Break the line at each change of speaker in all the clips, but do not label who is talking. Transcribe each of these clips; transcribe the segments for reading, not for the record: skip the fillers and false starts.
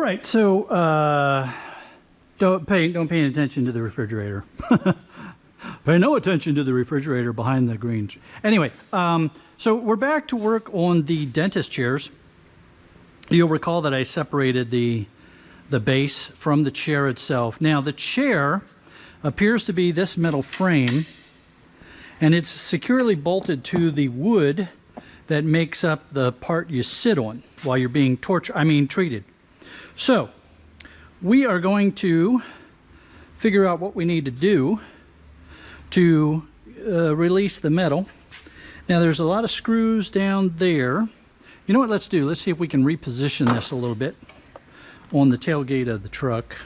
right, so don't pay attention to the refrigerator. Pay no attention to the refrigerator behind the greens. Anyway, so we're back to work on the dentist chairs. You'll recall that I separated the base from the chair itself. Now the chair appears to be this metal frame, and it's securely bolted to the wood that makes up the part you sit on while you're being treated. So we are going to figure out what we need to do to release the metal. Now there's a lot of screws down there. You know what, let's do? Let's see if we can reposition this a little bit on the tailgate of the truck.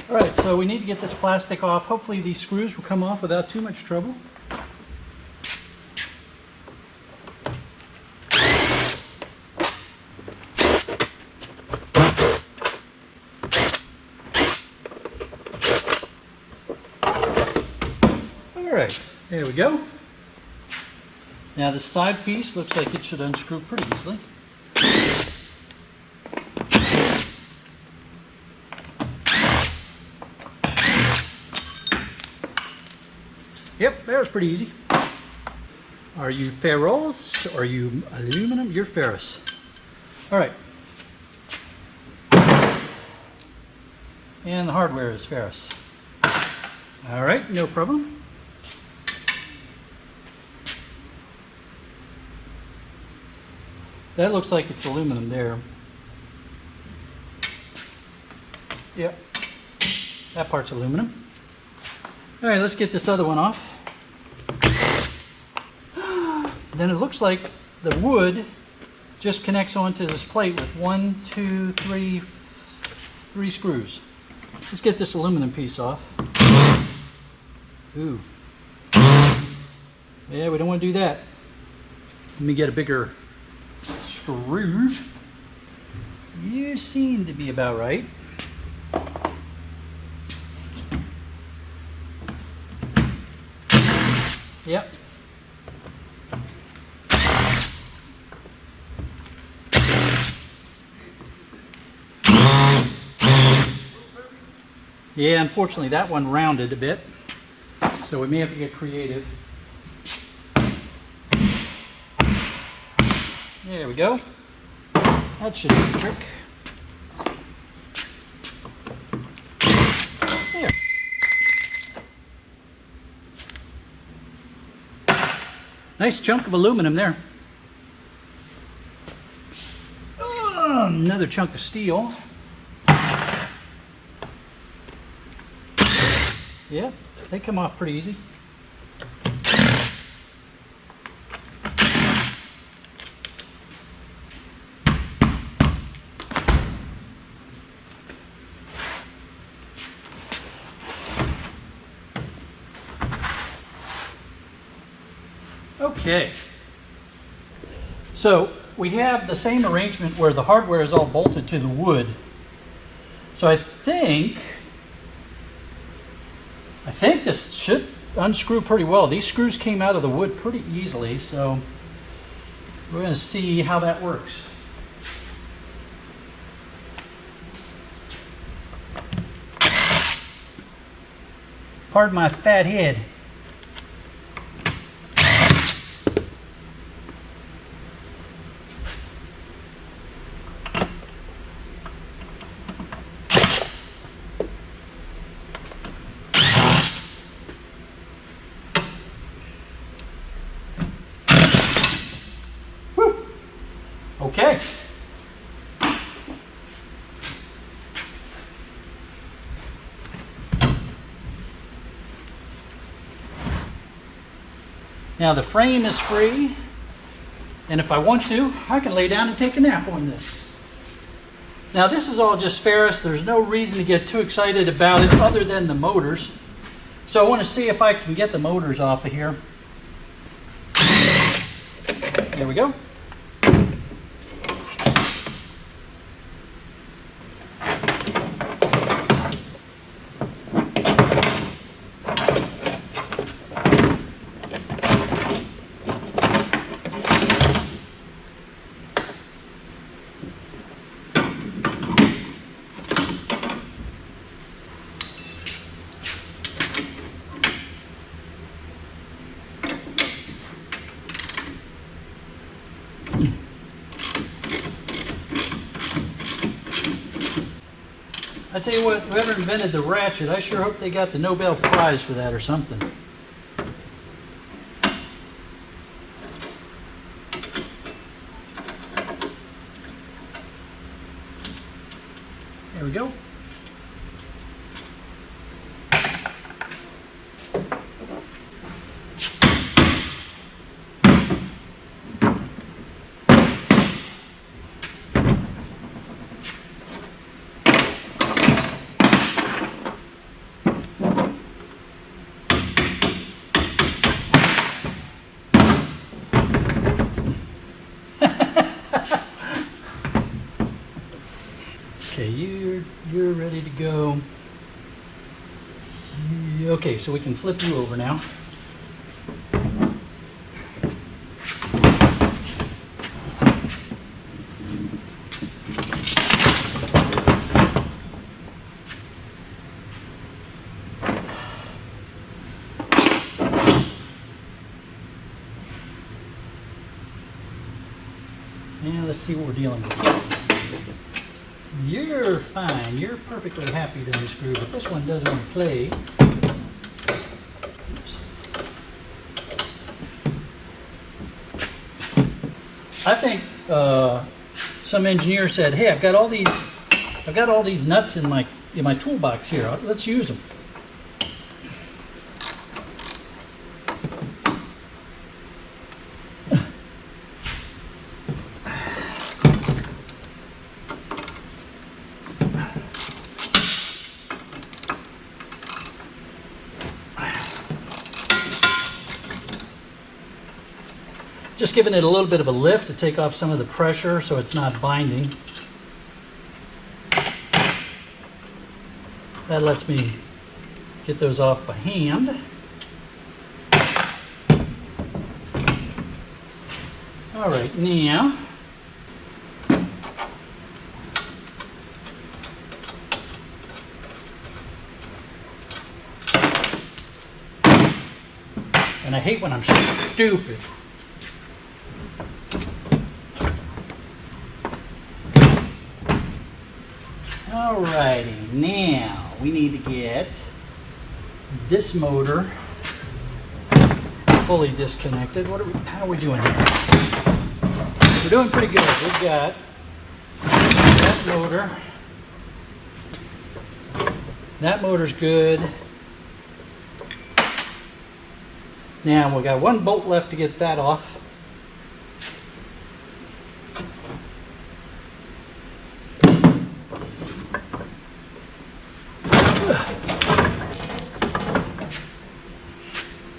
All right, so we need to get this plastic off. Hopefully these screws will come off without too much trouble. All right, there we go. Now the side piece looks like it should unscrew pretty easily. Yep, that was pretty easy. Are you ferrous? Are you aluminum? You're ferrous. All right. And the hardware is ferrous. All right, no problem. That looks like it's aluminum there. Yep, that part's aluminum. All right, let's get this other one off. Then it looks like the wood just connects onto this plate with 1, 2, 3 screws. Let's get this aluminum piece off. Ooh. Yeah, we don't want to do that. Let me get a bigger screw. You seem to be about right. Yep. Yeah, unfortunately that one rounded a bit, so we may have to get creative. There we go. That should do the trick. There. Nice chunk of aluminum there. Another chunk of steel. Yeah, they come off pretty easy. Okay, so we have the same arrangement where the hardware is all bolted to the wood. So I think this should unscrew pretty well. These screws came out of the wood pretty easily, so we're going to see how that works. Pardon my fat head. Okay. Now the frame is free, and if I want to, I can lay down and take a nap on this. Now this is all just ferrous. There's no reason to get too excited about it other than the motors. So I want to see if I can get the motors off of here. There we go. I tell you what, whoever invented the ratchet, I sure hope they got the Nobel Prize for that or something. There we go. Okay, you're ready to go. Okay, so we can flip you over now. And let's see what we're dealing with here. You're fine. You're perfectly happy to unscrew, but this one does want to play. Oops. I think some engineer said, "Hey, I've got all these nuts in my toolbox here. Let's use them." Just giving it a little bit of a lift to take off some of the pressure so it's not binding. That lets me get those off by hand. All right, now and I hate when I'm stupid. Alrighty, now we need to get this motor fully disconnected. How are we doing here? We're doing pretty good. We've got that motor. That motor's good. Now we've got one bolt left to get that off.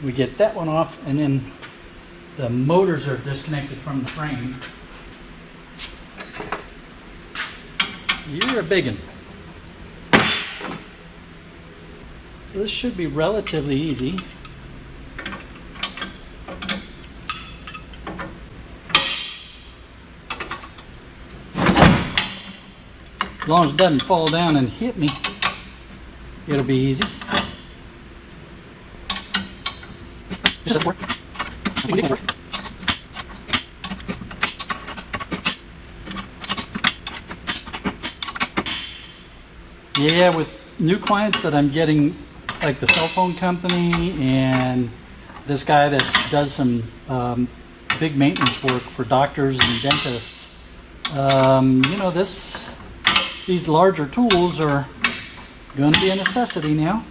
We get that one off, and then the motors are disconnected from the frame. You're a big one. So this should be relatively easy. As long as it doesn't fall down and hit me, it'll be easy. Just work. Yeah, with new clients that I'm getting, like the cell phone company and this guy that does some big maintenance work for doctors and dentists, you know, these larger tools are going to be a necessity now.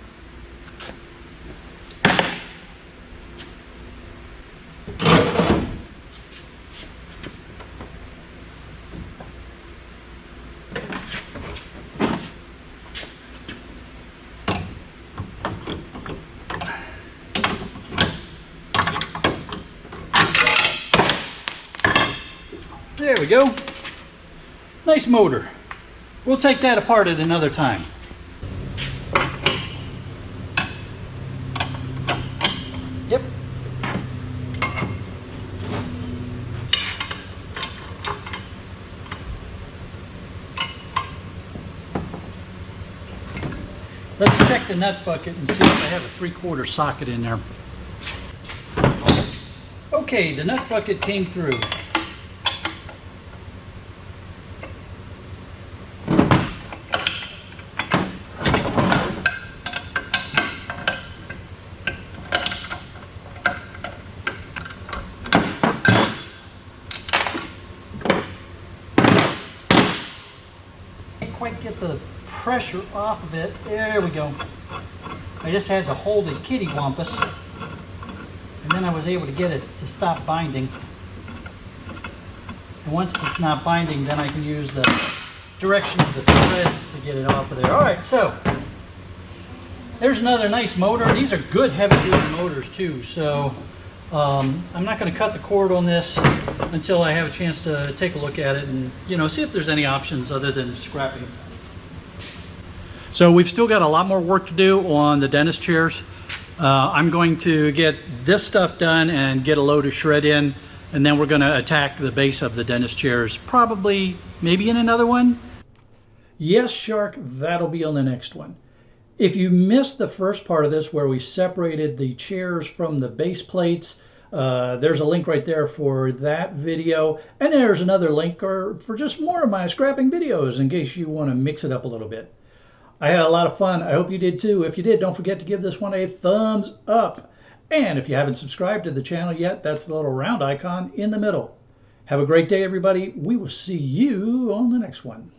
There we go. Nice motor. We'll take that apart at another time. Yep. Let's check the nut bucket and see if I have a 3/4 socket in there. Okay, the nut bucket came through. Can't quite get the pressure off of it. There we go. I just had to hold it kitty wampus, and then I was able to get it to stop binding. And once it's not binding, then I can use the direction of the threads to get it off of there. All right, so there's another nice motor. These are good heavy-duty motors too, so I'm not going to cut the cord on this until I have a chance to take a look at it and, you know, see if there's any options other than scrapping it. So we've still got a lot more work to do on the dentist chairs. I'm going to get this stuff done and get a load of shred in, and then we're going to attack the base of the dentist chairs, probably maybe in another one. Yes, Shark, that'll be on the next one. If you missed the first part of this where we separated the chairs from the base plates, there's a link right there for that video. And there's another link for just more of my scrapping videos in case you want to mix it up a little bit. I had a lot of fun. I hope you did too. If you did, don't forget to give this one a thumbs up. And if you haven't subscribed to the channel yet, that's the little round icon in the middle. Have a great day, everybody. We will see you on the next one.